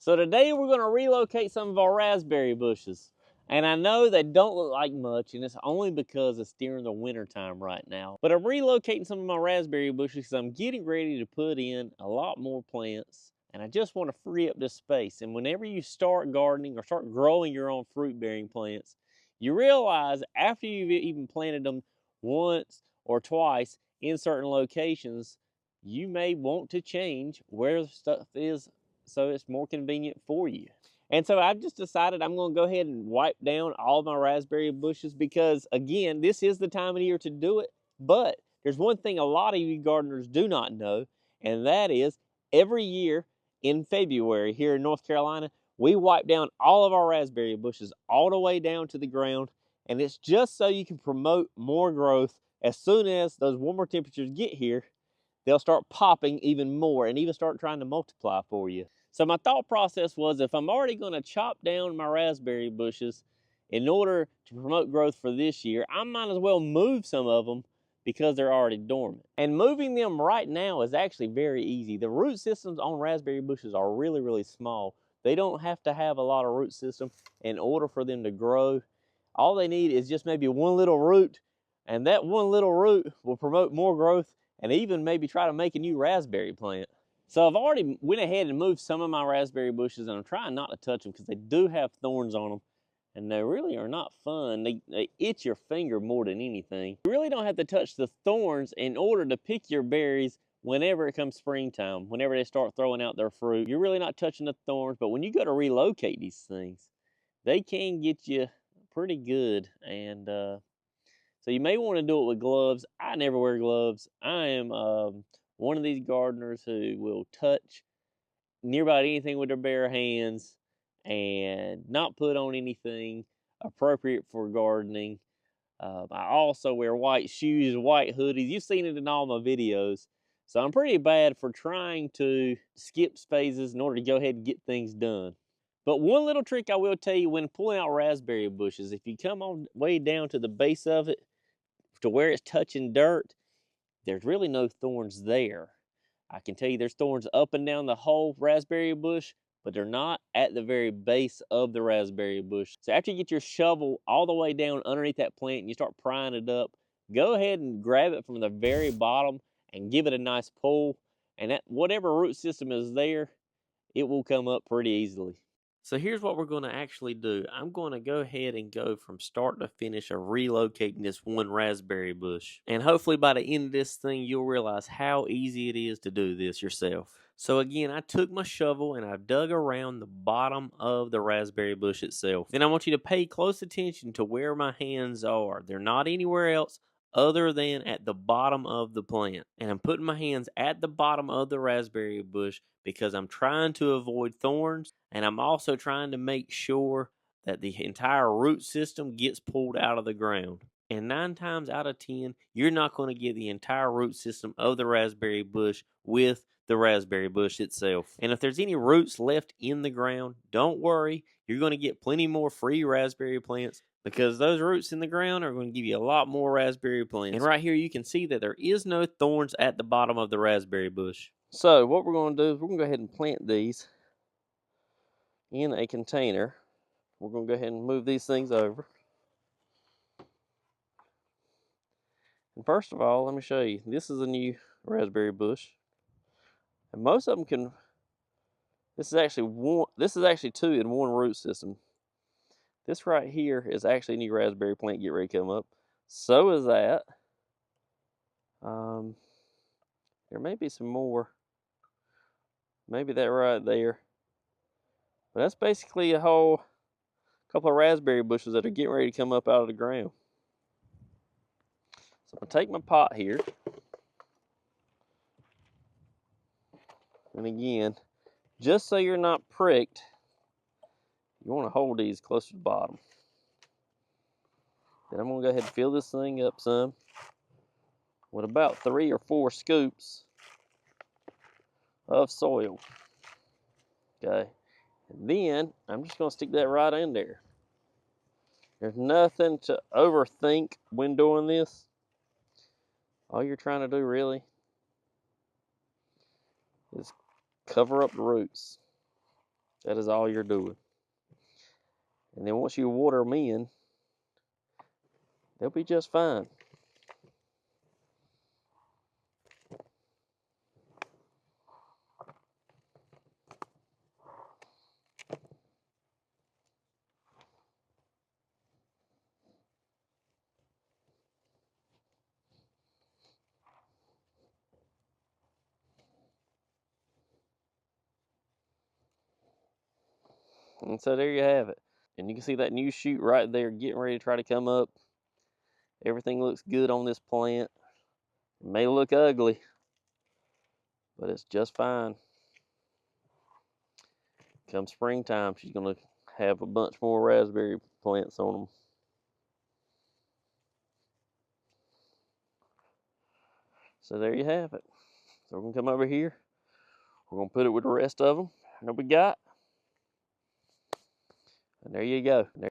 So today we're going to relocate some of our raspberry bushes. And I know they don't look like much, and it's only because it's during the winter time right now. But I'm relocating some of my raspberry bushes because I'm getting ready to put in a lot more plants. And I just want to free up this space. And whenever you start gardening or start growing your own fruit-bearing plants, you realize after you've even planted them once or twice in certain locations, you may want to change where the stuff is so it's more convenient for you. And so I've just decided I'm going to go ahead and wipe down all my raspberry bushes because, again, this is the time of year to do it. But there's one thing a lot of you gardeners do not know, and that is every year in February here in North Carolina, we wipe down all of our raspberry bushes all the way down to the ground. And it's just so you can promote more growth. As soon as those warmer temperatures get here, they'll start popping even more and even start trying to multiply for you. So my thought process was, if I'm already going to chop down my raspberry bushes in order to promote growth for this year, I might as well move some of them because they're already dormant. And moving them right now is actually very easy. The root systems on raspberry bushes are really, really small. They don't have to have a lot of root system in order for them to grow. All they need is just maybe one little root, and that one little root will promote more growth and even maybe try to make a new raspberry plant. So I've already went ahead and moved some of my raspberry bushes, and I'm trying not to touch them because they do have thorns on them, and they really are not fun. They itch your finger more than anything. You really don't have to touch the thorns in order to pick your berries whenever it comes springtime, whenever they start throwing out their fruit. You're really not touching the thorns, but when you go to relocate these things, they can get you pretty good. And so you may want to do it with gloves. I never wear gloves. I am one of these gardeners who will touch near about anything with their bare hands and not put on anything appropriate for gardening. I also wear white shoes, white hoodies. You've seen it in all my videos. So I'm pretty bad for trying to skip phases in order to go ahead and get things done. But one little trick I will tell you when pulling out raspberry bushes, if you come all the way down to the base of it, to where it's touching dirt, there's really no thorns there. I can tell you there's thorns up and down the whole raspberry bush, but they're not at the very base of the raspberry bush. So after you get your shovel all the way down underneath that plant and you start prying it up, go ahead and grab it from the very bottom and give it a nice pull. And that whatever root system is there, it will come up pretty easily. So here's what we're going to actually do. I'm going to go ahead and go from start to finish of relocating this one raspberry bush. And hopefully by the end of this thing, you'll realize how easy it is to do this yourself. So again, I took my shovel and I dug around the bottom of the raspberry bush itself. Then I want you to pay close attention to where my hands are. They're not anywhere else other than at the bottom of the plant. And I'm putting my hands at the bottom of the raspberry bush because I'm trying to avoid thorns, and I'm also trying to make sure that the entire root system gets pulled out of the ground. And 9 times out of 10, you're not going to get the entire root system of the raspberry bush with the raspberry bush itself. And if there's any roots left in the ground, don't worry, you're going to get plenty more free raspberry plants because those roots in the ground are going to give you a lot more raspberry plants. And right here you can see that there is no thorns at the bottom of the raspberry bush. So what we're going to do is we're going to go ahead and plant these in a container. We're going to go ahead and move these things over. And first of all, let me show you. This is a new raspberry bush. And most of them can, this is actually 2 in one root system. This right here is actually a new raspberry plant get ready to come up. So is that. There may be some more. Maybe that right there. But that's basically a whole couple of raspberry bushes that are getting ready to come up out of the ground. So I'm going to take my pot here. And again, just so you're not pricked, you want to hold these close to the bottom. Then I'm going to go ahead and fill this thing up some with about 3 or 4 scoops of soil. Okay. And then I'm just going to stick that right in there. There's nothing to overthink when doing this. All you're trying to do really is cover up the roots. That is all you're doing. And then once you water them in, they'll be just fine. And so there you have it. And you can see that new shoot right there getting ready to try to come up. Everything looks good on this plant. It may look ugly, but it's just fine. Come springtime, she's going to have a bunch more raspberry plants on them. So there you have it. So we're going to come over here. We're going to put it with the rest of them that we got. And there you go.